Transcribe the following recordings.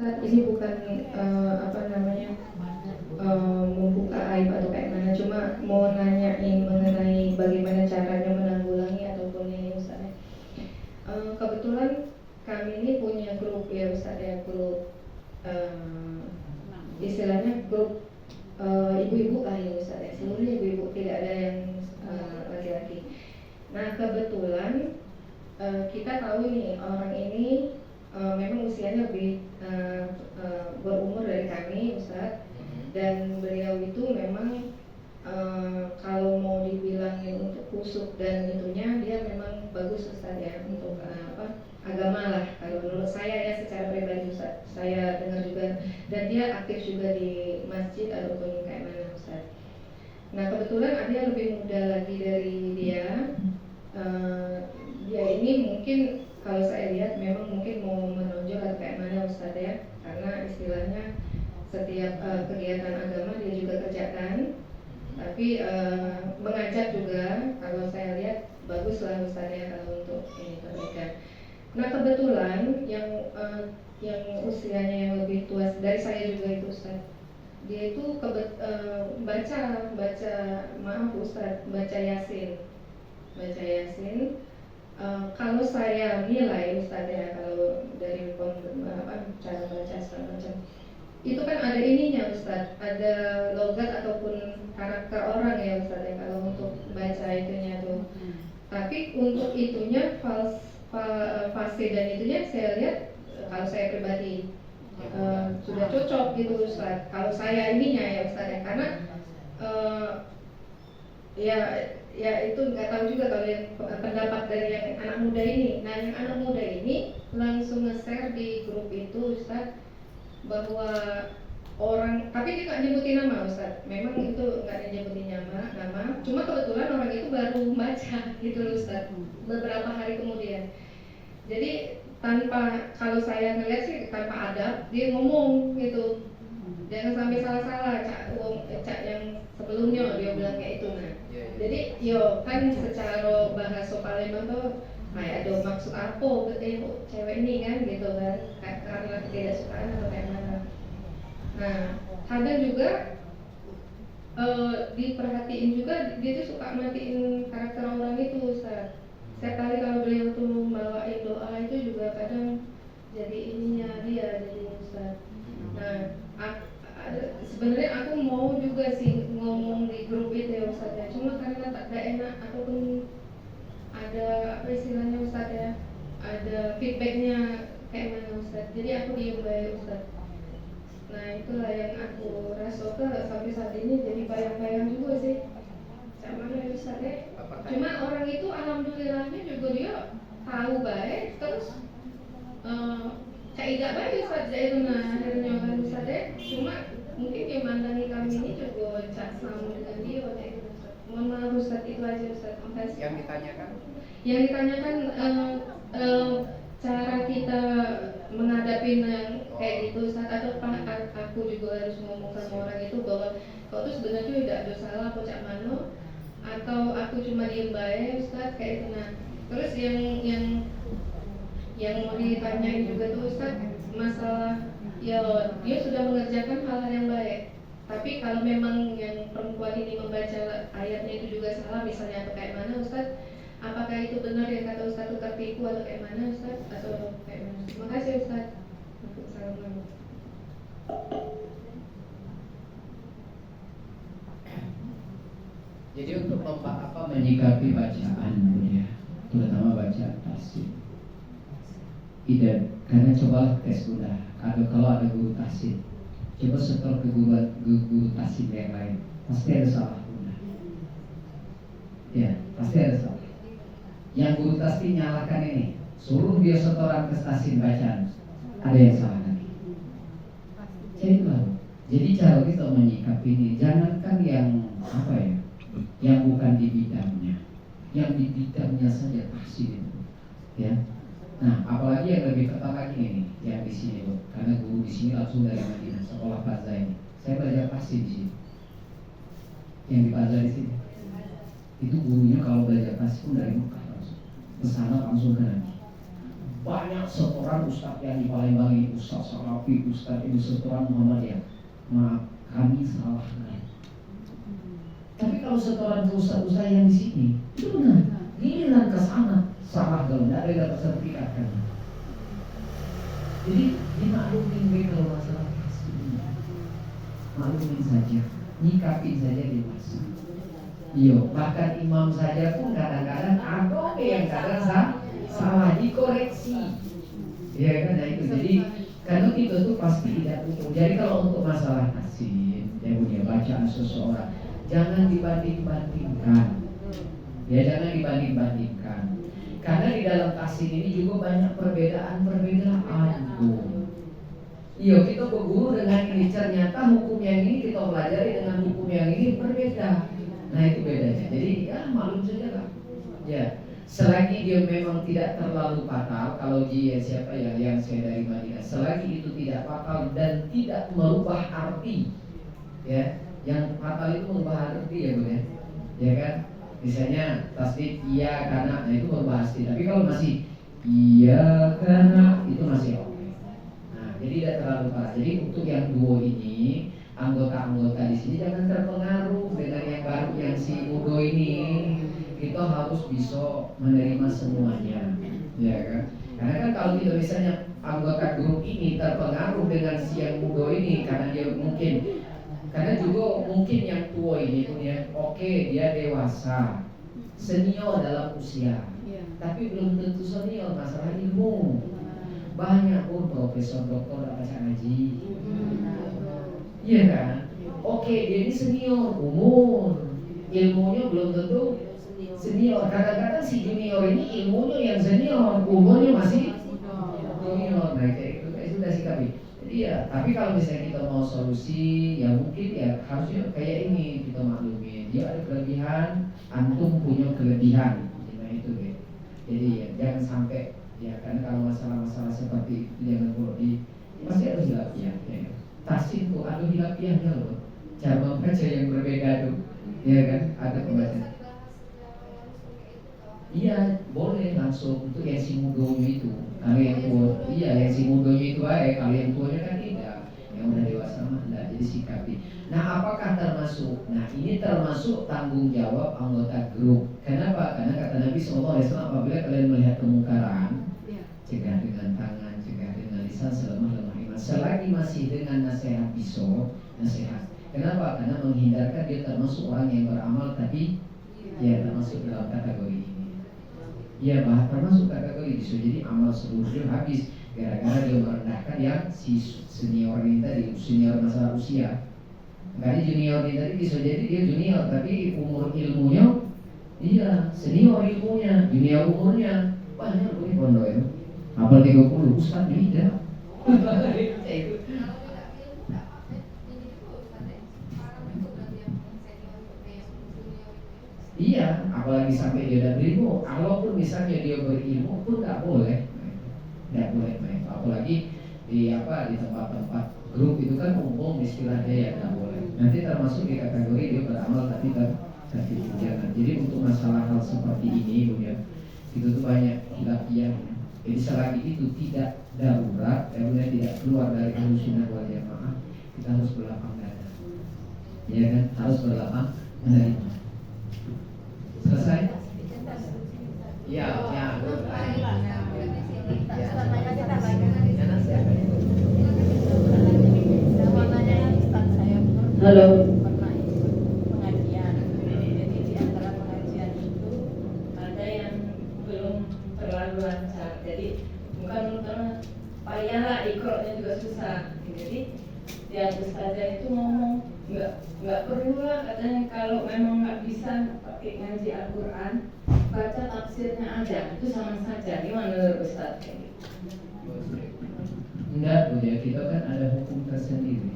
Saat ini bukan membuka aib atau kayak mana, cuma mau nanyain mengenai bagaimana caranya menanggulangi ataupun ini Ustaz. Kebetulan kami ini punya grup ya Ustaz ya, grup istilahnya grup ibu-ibu lah ya Ustaz ya, seluruhnya ibu-ibu, tidak ada yang laki-laki. Nah kebetulan kita tahu nih orang ini memang usianya lebih berumur dari kami Ustaz, dan beliau itu memang kalau mau dibilangin untuk kusuk dan itunya dia memang bagus Ustaz ya, untuk agama lah kalau menurut saya ya, secara pribadi Ustaz. Saya dengar juga, dan dia aktif juga di masjid ataupun kayak mana Ustaz. Nah kebetulan ada yang lebih muda lagi dari dia. Dia ini mungkin kalau saya lihat memang mungkin mau menonjol atau kayak mana Ustaz ya, karena istilahnya setiap kegiatan agama dia juga kerjakan, tapi mengajak juga kalau saya lihat bagus lah Ustaz ya kalau untuk ini kebaikan. Nah kebetulan yang usianya yang lebih tua dari saya juga itu Ustaz, dia itu baca maaf Ustaz, baca Yasin. Kalau saya nilai Ustaz ya, kalau dari cara baca segala macam, itu kan ada ininya Ustaz, ada logat ataupun karakter orang ya Ustaz ya, kalau untuk baca itunya tuh. Tapi untuk itunya fase dan itunya saya lihat kalau saya pribadi sudah cocok gitu Ustaz. Kalau saya ininya ya Ustaz ya, karena uh, ya itu nggak tahu juga kalau yang pendapat dari yang anak muda ini. Nah yang anak muda ini langsung nge-share di grup itu Ustaz, bahwa orang, tapi dia nggak nyebutin nama Ustaz, memang itu nggak nyebutin nama, cuma kebetulan orang itu baru baca gitu loh Ustaz, beberapa hari kemudian. Jadi tanpa, kalau saya ngeliat sih tanpa adab dia ngomong gitu, jangan sampai salah-salah cak yang sebelumnya dia bilang kayak itu. Nah jadi yo kan secara bahasa Palembang tuh kayak ada maksud apa kok cewek ini kan gitu kan, karena tidak sukaan atau kayak mana. Nah kadang juga diperhatiin juga dia tuh suka matiin karakter orang itu Ustaz. Setiap kali kalau beliau tuh bawain doa itu juga kadang jadi ininya dia jadi Ustaz. Nah sebenarnya aku mau juga sih ngomong di grup itu ya Ustaz ya, cuma karena tak ada enak ataupun ada apa istilahnya Ustaz ya, ada feedbacknya kayak mana Ustaz, jadi aku diem baik Ustaz. Nah itulah yang aku rasakan sampai saat ini, jadi bayang-bayang juga sih cak mana ya Ustaz ya. Cuma orang itu alhamdulillahnya juga dia tahu baik, terus cak tidak baik Ustaz itu. Nah akhirnya kan Ustaz ya, cuma mungkin yang mandangi kami ini juga cak sama dengan dia kayak gitu Ustaz. Mohon maaf Ustaz, itu aja Ustaz. Makasih. Yang ditanyakan cara kita menghadapi yang kayak gitu Ustaz, atau aku juga harus ngomong sama orang itu bahwa kau tuh sebenarnya tidak ada salah apa cak mano, atau aku cuma diem baik Ustaz kayak itu. Nah terus yang mau ditanyain juga tuh Ustaz, masalah ya dia sudah mengerjakan hal-hal yang baik, tapi kalau memang yang perempuan ini membaca ayatnya itu juga salah misalnya atau kayak mana Ustaz, apakah itu benar yang kata Ustaz itu tertipu atau kayak mana Ustaz, atau kayak mana? Terima kasih Ustaz. Assalamualaikum. Jadi untuk menyikapi bacaan ya, terutama bacaan tasbih, tidak, karena coba tes udah, kalau ada guru tasbih, coba setor ke guru tasbih yang lain, pasti ada salah udah. Ya, pasti ada salah. Yang guru tasbih nyalakan ini, suruh dia setoran ke stasiun bacaan, ada yang salah lagi. Jadi cara kita menyikapi ini, jangankan yang apa ya, yang bukan di bidangnya, yang di bidangnya saja pasti itu, ya. Nah, apalagi yang lebih ketat lagi ini, yang di sini, Bu. Karena guru di sini langsung dari Madinah, sekolah Faza ini. Saya belajar pasti di sini. Yang di Faza di sini, itu gurunya kalau belajar pasti pun dari Mekah langsung, ke sana langsung ke Nabi. banyak setoran ustaz yang di Palembang, Ustaz Salafi, Ustaz ini setoran Muhammadiyah. Maaf, kami salah. Tapi kalau setoran ke ustaz-ustaz yang di sini, itu benar. Giliran ke sana salah kalau tidak ada dapat sertifikat kan. Jadi dimaklumin kalau masalah kasih ini, maklumin saja, nyikapin saja dewasa. Iya, bahkan imam saja pun kadang-kadang ada yang kadang salah dikoreksi. Ya kan, nah itu. Jadi kalau kita tuh pasti tidak utuh. Jadi kalau untuk masalah kasih, yang punya bacaan seseorang, jangan dibanding-bandingkan. Ya, jangan dibanding-bandingkan. Karena di dalam kasih ini juga banyak perbedaan-perbedaan. Iya, kita berguru dengan ini, ternyata hukum yang ini kita pelajari dengan hukum yang ini berbeda. Nah, itu bedanya. Jadi ya maklum saja lah. Ya, selagi dia memang tidak terlalu fatal, kalau dia siapa ya yang saya dari Madinah, selagi itu tidak fatal dan tidak merubah arti, ya, yang fatal itu merubah arti ya Bu ya kan? Misalnya tasdid iya karena, nah itu merubah arti. Tapi kalau masih iya karena, itu masih oke. Nah, jadi tidak terlalu parah. Jadi untuk yang duo ini, anggota-anggota di sini jangan terpengaruh dengan yang baru yang si Udo ini. Kita harus bisa menerima semuanya, ya kan? Karena kan kalau kita misalnya anggota grup ini terpengaruh dengan si yang Udo ini, karena dia mungkin, karena juga mungkin yang tua ini punya, oke, dia dewasa, senior dalam usia, tapi belum tentu senior masalah ilmu. Banyak pun profesor doktor baca ngaji. Iya kan? Oke, dia ini senior umur, ilmunya belum tentu senior. Kadang-kadang si junior ini ilmunya yang senior, umurnya masih junior. Nah, kayak itu sudah sikapi. Jadi ya, tapi kalau misalnya kita mau solusi, ya mungkin ya harusnya kayak ini kita maklumin. Dia ada kelebihan, antum punya kelebihan. Nah itu ya. Jadi ya jangan sampai ya, karena kalau masalah-masalah seperti itu jangan perlu masih ada hilafiah ya. Tasik tuh ada hilafiahnya loh. Cara membaca yang berbeda tuh, ya kan? Ada pembacaan. Iya, boleh langsung untuk yang si mudonya itu. Kalau yang tua, iya yang si mudonya itu baik. Kalau yang tuanya kan tidak, yang udah dewasa mah enggak. Jadi sikapi. Nah, apakah termasuk? Nah, ini termasuk tanggung jawab anggota grup. Kenapa? Karena kata Nabi SAW, apabila kalian melihat kemungkaran, cegah dengan tangan, cegah dengan lisan, selemah-lemah iman. Selagi masih dengan nasihat pisau, nasihat. Kenapa? Karena menghindarkan dia termasuk orang yang beramal, tapi ya termasuk dalam kategori ini. Ya, termasuk kategori bisa jadi amal seluruhnya habis gara-gara dia merendahkan yang si senior ini tadi, senior masalah usia. Makanya junior ini tadi bisa jadi dia junior tapi umur ilmunya iya senior ilmunya, junior umurnya banyak ini pondok ya. Apal 30 ustaz beda. Iya, apalagi sampai dia udah berilmu. Kalaupun misalnya dia berilmu pun nggak boleh, main. Apalagi di tempat-tempat grup itu kan umum istilahnya ya nggak boleh. Nanti termasuk di kategori dia beramal tapi jangan. Jadi untuk masalah hal seperti ini, ya, itu tuh banyak hilafiah. Jadi selagi itu tidak darurat, tidak keluar dari Ahlussunnah wal Jamaah, kita harus berlapang dada. Ya kan, harus berlapang menerima. Selesai? Ya. Halo. Pengajian. Jadi di antara pengajian itu ada yang belum terlalu lancar. Jadi bukan karena payahlah ikroknya juga susah. Jadi yang ustazah itu ngomong nggak perlu lah katanya kalau memang nggak bisa pakai ngaji Al-Quran, baca tafsirnya aja itu sama saja. Gimana menurut Ustaz? Enggak, ya kita kan ada hukum tersendiri.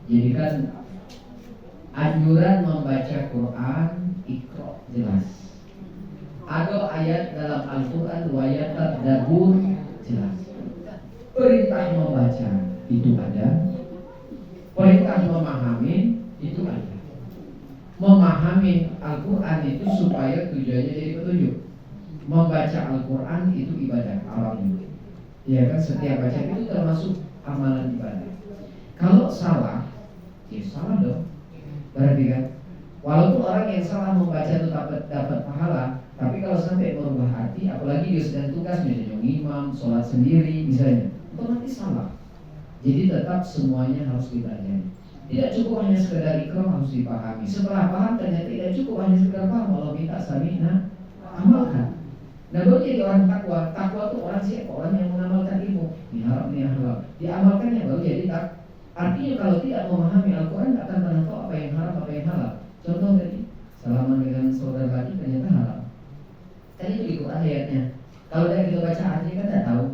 Jadi kan anjuran membaca Quran Iqra jelas. Ada ayat dalam Al-Quran ayat tadabbur jelas. Perintah membaca itu ada. Perintah memahami itu ada. Memahami Al-Quran itu supaya tujuannya jadi petunjuk. Membaca Al-Quran itu ibadah awalnya. Ya kan, setiap baca itu termasuk amalan ibadah. Kalau salah, ya salah dong. Berarti kan, walaupun orang yang salah membaca itu dapat pahala, tapi kalau sampai merubah arti, apalagi dia sedang tugas misalnya imam, sholat sendiri misalnya, otomatis salah. Jadi tetap semuanya harus dipelajari. Tidak cukup hanya sekedar iqra, harus dipahami. Setelah paham ternyata tidak cukup hanya sekedar paham, Allah minta sami'na, amalkan. Nah baru jadi orang takwa. Takwa itu orang siapa? Orang yang mengamalkan ilmu. Ini harap, ini halal. Diamalkannya baru jadi tak. Artinya kalau tidak memahami Al-Quran, tak akan pernah tahu apa yang haram, apa yang halal. Contoh tadi, salaman dengan saudara lagi ternyata halal. Tadi itu di Quran ayatnya. Kalau dari kita baca artinya kan tidak tahu.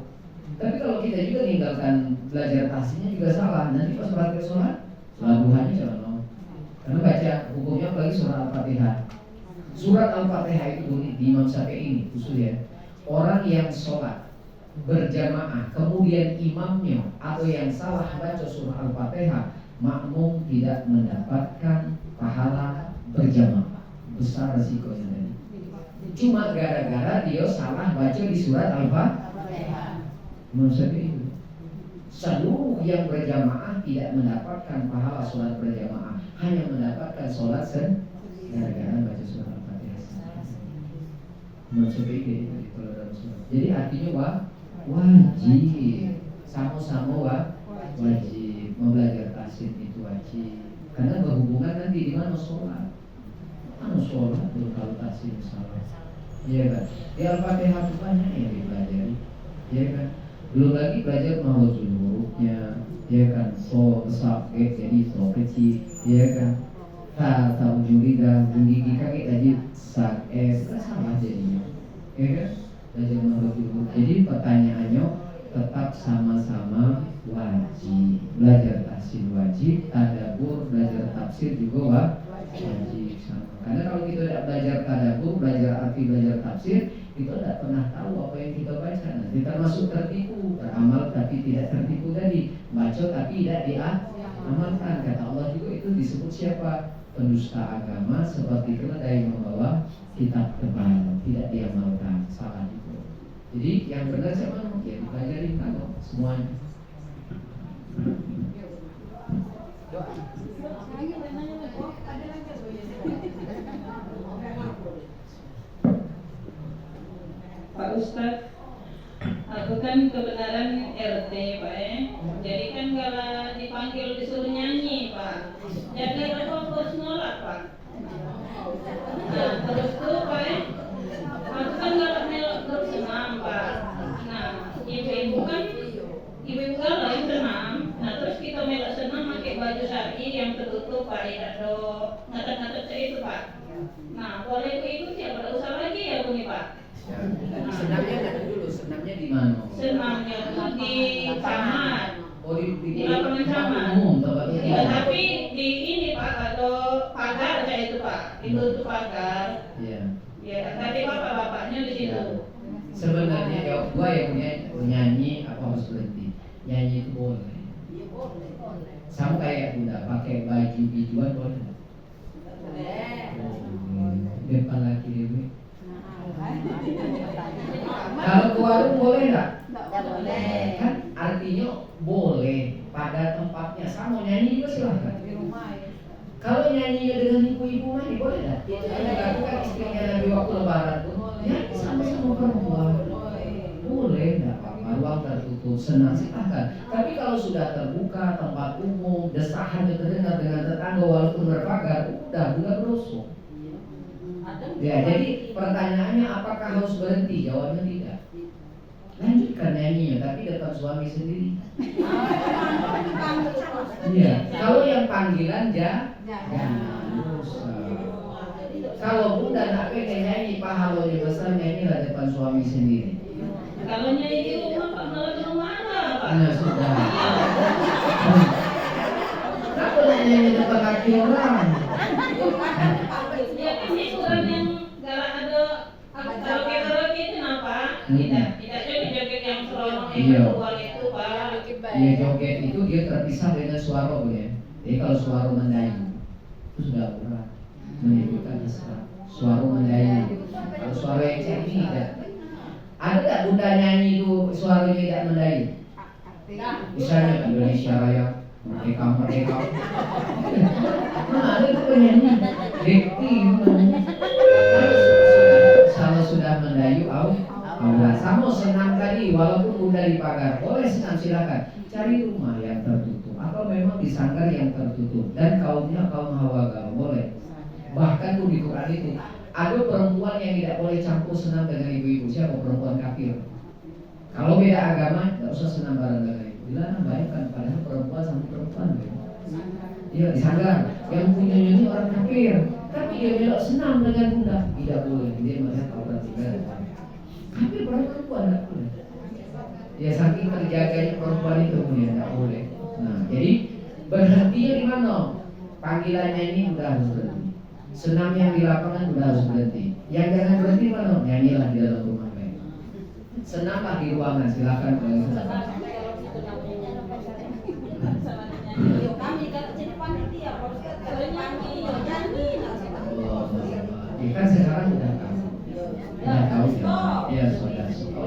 Tapi kalau kita juga tinggalkan belajar tafsirnya juga salah. Nanti pas praktek sholat duhanya jangan mau. Karena baca hukumnya apalagi surah Al-Fatihah. Surat Al-Fatihah itu di Imam Syafi'i ini khusus ya. Orang yang sholat berjamaah kemudian imamnya atau yang salah baca surah Al-Fatihah, makmum tidak mendapatkan pahala berjamaah. Besar resikonya tadi. Cuma gara-gara dia salah baca di surat Al-Fatihah. Imam Syafi'i itu seluruh yang berjamaah tidak mendapatkan pahala sholat berjamaah, hanya mendapatkan sholat gara-gara baca surat Al-Fatihah. Imam Syafi'i itu kalau dalam surat. Jadi artinya wajib, sama-sama wajib. Mau belajar tafsir itu wajib. Karena berhubungan nanti di mana sholat. Mana sholat tuh kalau tafsir salah. Iya kan? Di Al-Fatihah itu banyak yang dipelajari. Iya kan? Belum lagi belajar mahfuzul hurufnya, ya kan? So besar jadi so kecil, ya kan? Tahu jurida, gigi kaki tadi sak sama jadinya, ya kan? Belajar mahfuzul huruf. Jadi pertanyaannya tetap sama-sama wajib. Belajar tafsir wajib, tadabbur belajar tafsir juga wajib sama. Karena kalau kita tidak belajar tadabbur, belajar arti, belajar tafsir, kita tidak pernah tahu apa yang kita baca. Nanti termasuk tertipu, beramal tapi tidak tertipu tadi, baca tapi tidak diamalkan. Kata Allah juga itu disebut siapa? Pendusta agama, seperti keledai membawa kitab tebal, tidak diamalkan, salah itu. Jadi yang benar siapa? Ya dipelajari kalau semuanya. Pak Ustadz, aku kan kebenaran RT Pak Jadi kan kalau dipanggil disuruh nyanyi Pak, jadi aku harus nolak Pak. Nah terus tuh Pak aku kan kalau melok grup senam Pak. Nah ibu-ibu kalau yang senam. Nah terus kita melok senam pakai baju syari yang tertutup Pak, tidak ada ngatet-ngatet itu Pak. Nah boleh ikut ya, pada usah lagi ya Bu nih Pak. Senamnya nggak dulu, senamnya di mana? Senamnya tuh di camat. Oh di lapangan camat. Ya, tapi di ini Pak ada pagar kayak itu Pak, itu pagar. Iya. Ya, tapi bapak-bapaknya di situ. Sebenarnya jawab gua yang nyanyi apa harus berhenti? Nyanyi itu boleh. Sama kayak udah pakai baju bijuan boleh. Depan laki dewe. Kalau ke warung boleh nggak? Nggak boleh. Kan artinya boleh pada tempatnya, sama nyanyi juga silahkan. Kalau nyanyi dengan ibu-ibu mah boleh nggak? Itu yang dilakukan istrinya Nabi waktu lebaran pun nyanyi sama-sama perempuan. Boleh nggak apa-apa, ruang tertutup, senang silahkan. Tapi kalau sudah terbuka, tempat umum, desahan yang terdengar dengan tetangga walaupun berpagar, udah berosok. Ya, jadi pertanyaannya apakah harus berhenti? Jawabnya tidak. Lanjutkan nyanyinya, tapi depan suami sendiri. Iya, kalau yang panggilan jangan dosa. Kalau bunda nak pengen nyanyi pahalanya besar, nyanyilah depan suami sendiri. Kalau nyanyi di rumah Pak malah ke mana Pak? Nah sudah. Kenapa nyanyi depan laki orang? Ya kan hiburan yang galak ada karaoke itu kenapa? Tidak joget-joget yang seronok yang keluar itu Pak. Iya, joget itu dia terpisah dengan suara ya. Jadi kalau suara mendayu itu sudah berat, menimbulkan hasrat. Suara mendayu. Kalau suara yang cengeng tidak. Ada tak bunda nyanyi itu suaranya tidak mendayu? Misalnya Indonesia Raya, Merdeka Merdeka. Nah, ada tuh penyanyi Dekti. Kalau sudah mendayu, sama senang tadi, walaupun bunda di pagar, boleh senang silakan. Cari rumah yang tertutup atau memang di sanggar yang tertutup dan kaumnya kaum Hawa boleh. Bahkan tuh di Quran itu ada perempuan yang tidak boleh campur senam dengan ibu-ibu. Siapa? Perempuan kafir. Kalau beda agama, tidak usah senam bareng dengan ibu. Dilarang, bayangkan padahal perempuan sama perempuan. Iya, di sanggar yang punya ini orang kafir, tapi dia belok senam dengan bunda, tidak boleh. Dia melihat aurat ibadah. Tapi perempuan tidak boleh. Ya saking terjaganya perempuan itu punya tidak boleh. Nah, jadi berhentinya di mana? Panggilannya ini udah harus berhenti. Senam yang di lapangan udah harus berhenti. Yang jangan berhenti mana? Nyanyilah di dalam rumah mereka. Senamlah di ruangan, silakan. Kami kalau jadi panitia, kalau nyanyi, Ya kan sekarang udah tahu. Udah tahu ya sudah suka.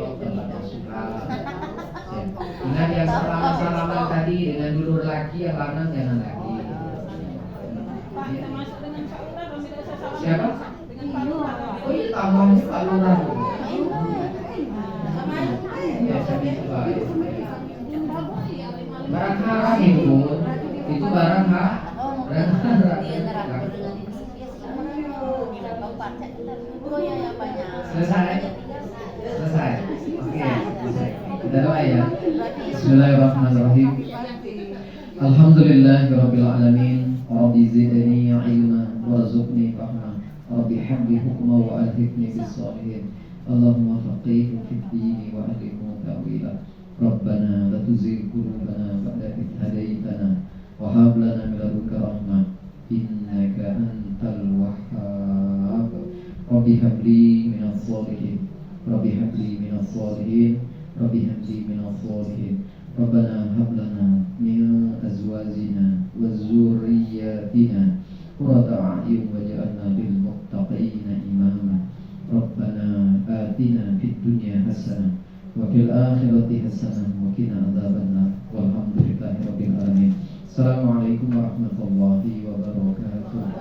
Ingat yang salaman tadi dengan dulur laki yang lanang jangan lagi. Siapa? Oh iya tambahannya Pak Lurah. Ya saya coba. Barang haram itu barang haram. Selesai. Oke. Kita doa ya. Bismillahirrahmanirrahim. Alhamdulillahirabbil alamin. Rabbi zidni ilma warzuqni fahma. Rabbi habli hukma wa alhiqni bis salihin. Allahumma faqihhu fid din wa allimhu ta'wila. Rabbana la tuzigh qulubana ba'da idh hadaytana wa hab lana min ladunka rahmah innaka antal wahhab. Rabbi habli minas salihin. Rabbi habli minas salihin. Rabbi habli minas salihin. Rabbana hab lana min azwajina wa dzurriyyatina qurrata a'yun waj'alna lil muttaqina imama. Rabbana atina fid dunya hasanah wa fil akhirati hasanah wa qina adzabannar. Walhamdulillahirabbil alamin. Assalamualaikum warahmatullahi wabarakatuh.